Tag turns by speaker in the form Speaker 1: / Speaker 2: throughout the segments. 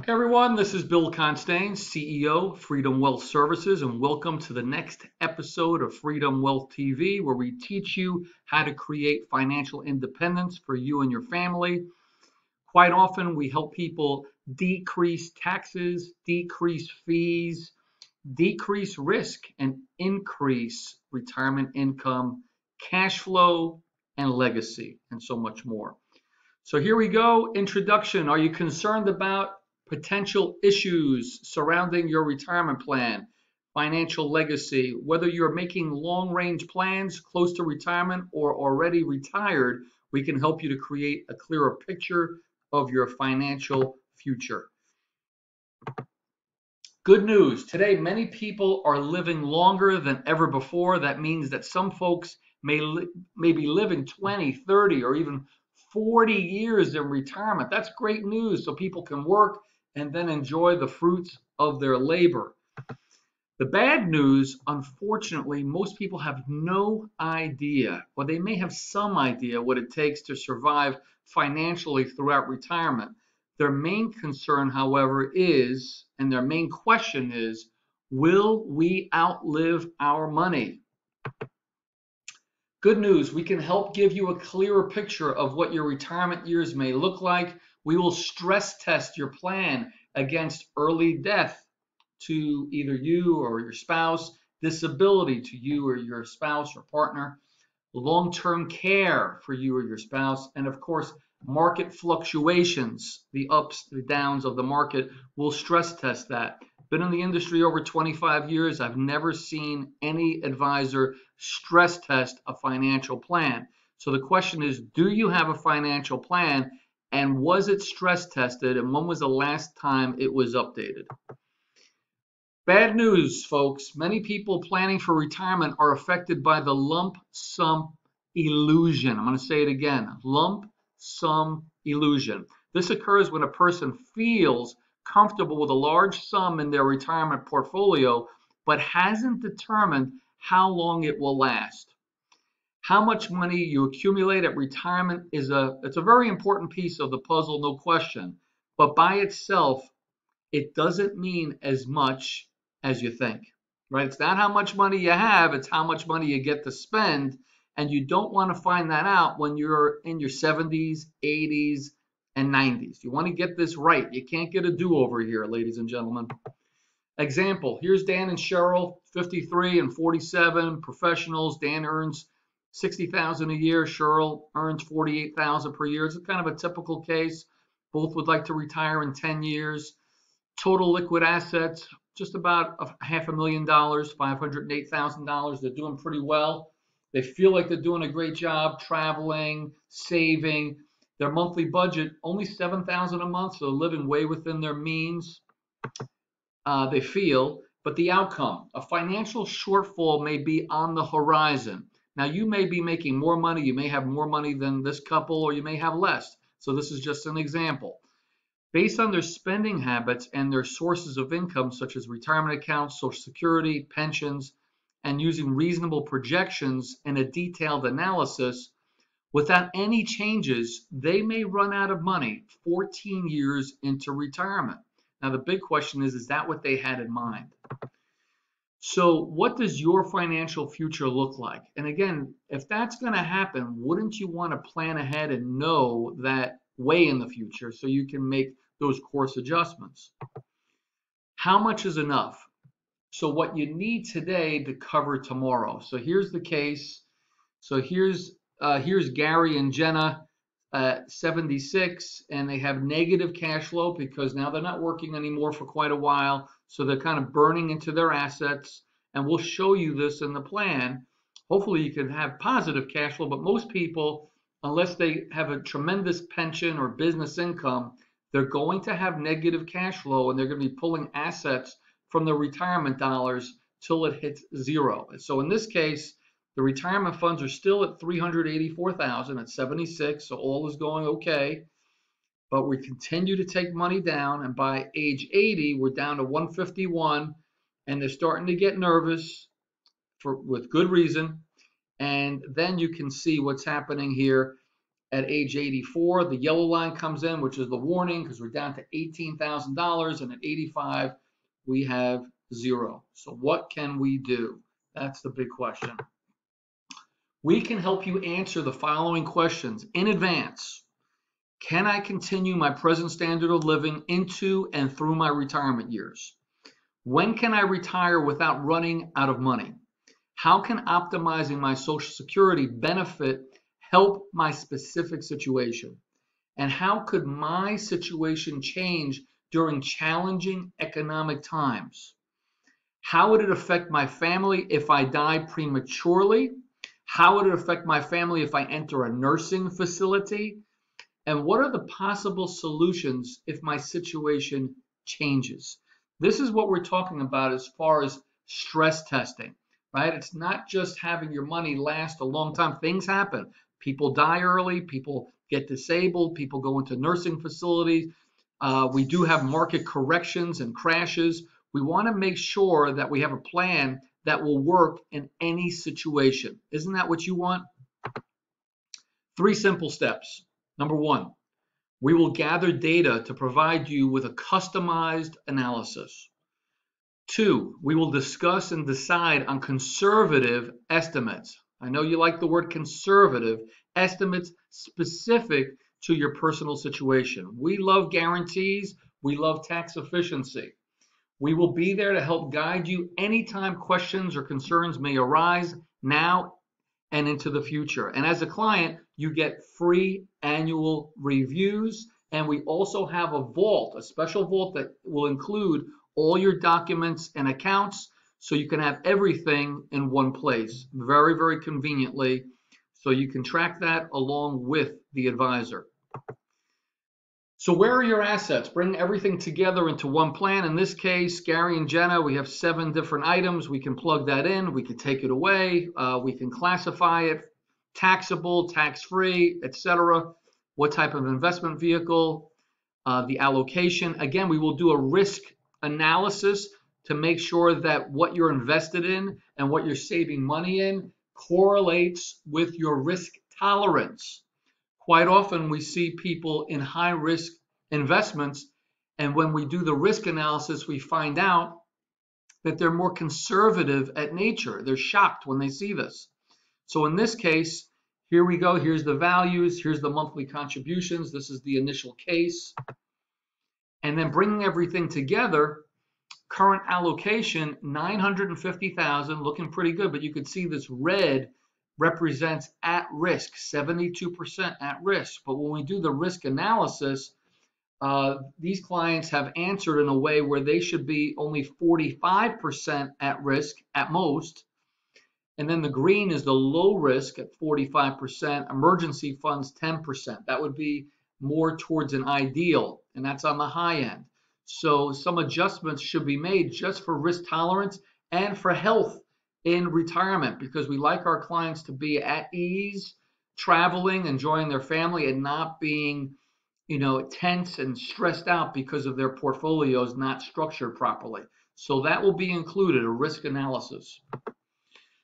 Speaker 1: Hey everyone, this is Bill Constain, CEO, Freedom Wealth Services, and welcome to the next episode of Freedom Wealth TV, where we teach you how to create financial independence for you and your family. Quite often, we help people decrease taxes, decrease fees, decrease risk, and increase retirement income, cash flow, and legacy, and so much more. So here we go. Introduction. Are you concerned about potential issues surrounding your retirement plan, financial legacy, whether you're making long-range plans close to retirement or already retired? We can help you to create a clearer picture of your financial future. Good news. Today, many people are living longer than ever before. That means that some folks may be living 20, 30, or even 40 years in retirement. That's great news, so people can work and then enjoy the fruits of their labor. The bad news, unfortunately, most people have no idea, or they may have some idea what it takes to survive financially throughout retirement. Their main concern, however, is, and their main question is, will we outlive our money? Good news, we can help give you a clearer picture of what your retirement years may look like. We will stress test your plan against early death to either you or your spouse, disability to you or your spouse or partner, long-term care for you or your spouse, and of course, market fluctuations, the ups, the downs of the market. We'll stress test that. Been in the industry over 25 years. I've never seen any advisor stress test a financial plan. So the question is, do you have a financial plan, and was it stress tested, and when was the last time it was updated? Bad news, folks. Many people planning for retirement are affected by the lump sum illusion. I'm going to say it again. Lump sum illusion. This occurs when a person feels comfortable with a large sum in their retirement portfolio, but hasn't determined how long it will last. How much money you accumulate at retirement it's a very important piece of the puzzle, no question. But by itself, it doesn't mean as much as you think, right? It's not how much money you have, it's how much money you get to spend. And you don't want to find that out when you're in your 70s, 80s, and 90s. You want to get this right. You can't get a do-over here, ladies and gentlemen. Example, here's Dan and Cheryl, 53 and 47, professionals. Dan earns $60,000 a year. Cheryl earns $48,000 per year. It's kind of a typical case. Both would like to retire in 10 years. Total liquid assets, just about $500,000, $508,000. They're doing pretty well. They feel like they're doing a great job traveling, saving. Their monthly budget, only $7,000 a month, so living way within their means, they feel. But the outcome, a financial shortfall may be on the horizon. Now, you may be making more money. You may have more money than this couple, or you may have less. So this is just an example. Based on their spending habits and their sources of income, such as retirement accounts, Social Security, pensions, and using reasonable projections and a detailed analysis, without any changes, they may run out of money 14 years into retirement. Now, the big question is that what they had in mind? So what does your financial future look like? And again, if that's going to happen, wouldn't you want to plan ahead and know that way in the future so you can make those course adjustments? How much is enough? So what you need today to cover tomorrow. So here's the case. So here's Gary and Jenna at 76, and they have negative cash flow because now they're not working anymore for quite a while. So they're kind of burning into their assets, and we'll show you this in the plan. Hopefully you can have positive cash flow, but most people, unless they have a tremendous pension or business income, they're going to have negative cash flow, and they're going to be pulling assets from their retirement dollars till it hits zero. So in this case, the retirement funds are still at $384,000 at 76, so all is going okay. But we continue to take money down, and by age 80, we're down to 151, and they're starting to get nervous with good reason. And then you can see what's happening here. at age 84. The yellow line comes in, which is the warning because we're down to $18,000, and at 85 we have zero. So what can we do? That's the big question. We can help you answer the following questions in advance. Can I continue my present standard of living into and through my retirement years? When can I retire without running out of money? How can optimizing my Social Security benefit help my specific situation? And how could my situation change during challenging economic times? How would it affect my family if I die prematurely? How would it affect my family if I enter a nursing facility? And what are the possible solutions if my situation changes? This is what we're talking about as far as stress testing, right? It's not just having your money last a long time. Things happen. People die early, people get disabled, people go into nursing facilities. We do have market corrections and crashes. We want to make sure that we have a plan that will work in any situation. Isn't that what you want? 3 simple steps. Number 1, we will gather data to provide you with a customized analysis. 2, we will discuss and decide on conservative estimates. I know you like the word conservative, estimates specific to your personal situation. We love guarantees. We love tax efficiency. We will be there to help guide you anytime questions or concerns may arise now and into the future. And as a client, you get free annual reviews. And we also have a vault, a special vault that will include all your documents and accounts so you can have everything in one place very, very conveniently. So you can track that along with the advisor. So where are your assets? Bring everything together into one plan. In this case, Gary and Jenna, we have 7 different items. We can plug that in. We can take it away. We can classify it taxable, tax-free, etc. What type of investment vehicle, the allocation. Again, we will do a risk analysis to make sure that what you're invested in and what you're saving money in correlates with your risk tolerance. Quite often we see people in high risk investments, and when we do the risk analysis, we find out that they're more conservative at nature. They're shocked when they see this. So in this case, here we go. Here's the values. Here's the monthly contributions. This is the initial case. And then bringing everything together, current allocation, $950,000, looking pretty good, but you could see this red represents at risk, 72% at risk. But when we do the risk analysis, these clients have answered in a way where they should be only 45% at risk at most. And then the green is the low risk at 45%, emergency funds 10%. That would be more towards an ideal, and that's on the high end. So some adjustments should be made just for risk tolerance and for health in retirement, because we like our clients to be at ease, traveling, enjoying their family, and not being, tense and stressed out because of their portfolios not structured properly. So that will be included, a risk analysis.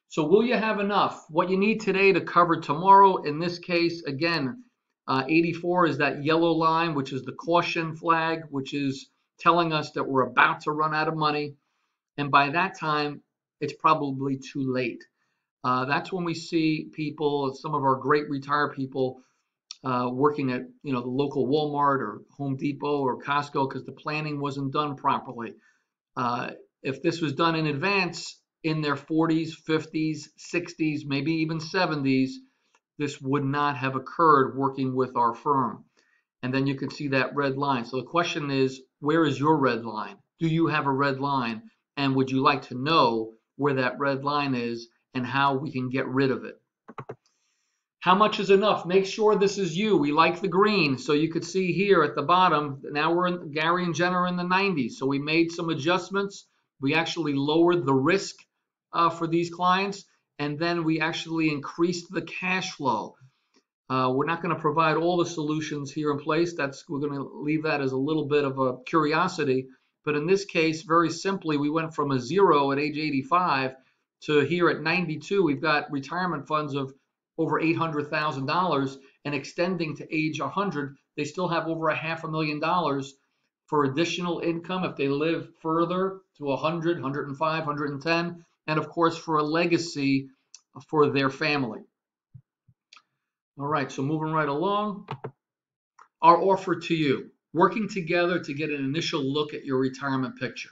Speaker 1: So will you have enough? What you need today to cover tomorrow, in this case, again, 84 is that yellow line, which is the caution flag, which is telling us that we're about to run out of money. And by that time, it's probably too late. That's when we see people, some of our great retired people, working at the local Walmart or Home Depot or Costco because the planning wasn't done properly. If this was done in advance in their 40s, 50s, 60s, maybe even 70s, this would not have occurred working with our firm. And then you can see that red line. So the question is, where is your red line? Do you have a red line? And would you like to know where that red line is and how we can get rid of it? How much is enough? Make sure this is you. We like the green. So you could see here at the bottom, now Gary and Jenna are in the 90s. So we made some adjustments. We actually lowered the risk for these clients, and then we actually increased the cash flow. We're not going to provide all the solutions here in place. We're going to leave that as a little bit of a curiosity. But in this case, very simply, we went from a 0 at age 85 to here at 92. We've got retirement funds of over $800,000, and extending to age 100, they still have over $500,000 for additional income if they live further to 100, 105, 110, and of course for a legacy for their family. All right, so moving right along, our offer to you, working together to get an initial look at your retirement picture.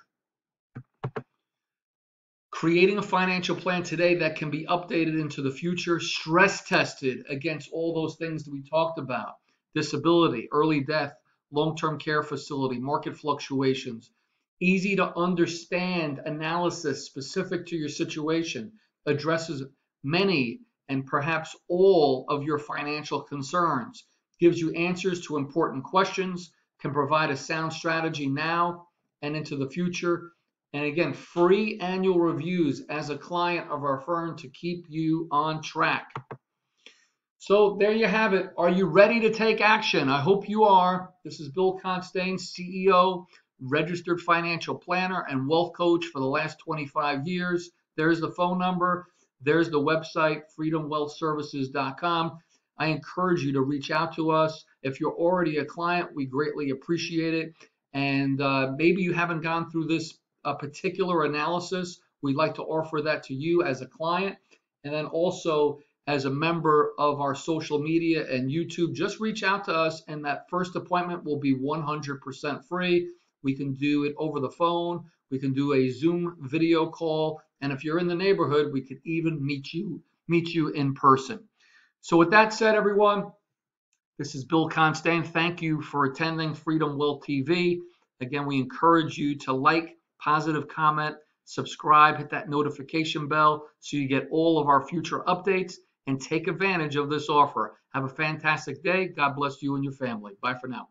Speaker 1: Creating a financial plan today that can be updated into the future, stress tested against all those things that we talked about: disability, early death, long-term care facility, market fluctuations, easy to understand analysis specific to your situation, addresses many and perhaps all of your financial concerns, gives you answers to important questions, can provide a sound strategy now and into the future. And again, free annual reviews as a client of our firm to keep you on track. So there you have it. Are you ready to take action? I hope you are. This is Bill Constain, CEO, registered financial planner and wealth coach for the last 25 years. There's the phone number. There's the website, freedomwealthservices.com. I encourage you to reach out to us. If you're already a client, we greatly appreciate it. And maybe you haven't gone through this particular analysis. We'd like to offer that to you as a client. And then also as a member of our social media and YouTube, just reach out to us, and that first appointment will be 100% free. We can do it over the phone. We can do a Zoom video call. And if you're in the neighborhood, we could even meet you in person. So with that said, everyone, this is Bill Constain. Thank you for attending Freedom Wealth TV. Again, we encourage you to like, positive comment, subscribe, hit that notification bell so you get all of our future updates and take advantage of this offer. Have a fantastic day. God bless you and your family. Bye for now.